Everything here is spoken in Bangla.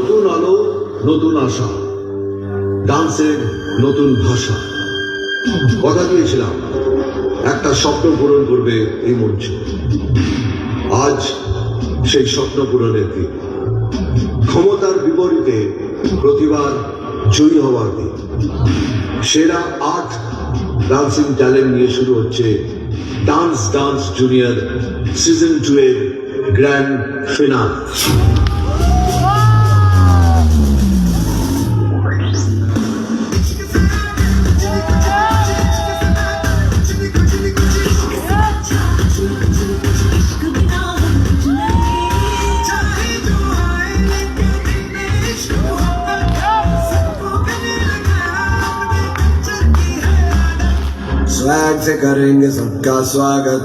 নতুন আলো, নতুন আশা, ডান্সের নতুন ভাষা। কথা দিয়েছিলাম একটা স্বপ্ন পূরণ করবে এই মঞ্চ। আজ সেই স্বপ্ন পূরণের দিন। ক্ষমতার বিপরীতে প্রতিবার জয়ী হওয়ার দিন। সেরা ৮ ডান্সিং ট্যালেন্ট নিয়ে শুরু হচ্ছে ডান্স জুনিয়র সিজন 2 এর গ্র্যান্ড ফিনাল। स्वैग से करेंगे सबका स्वागत।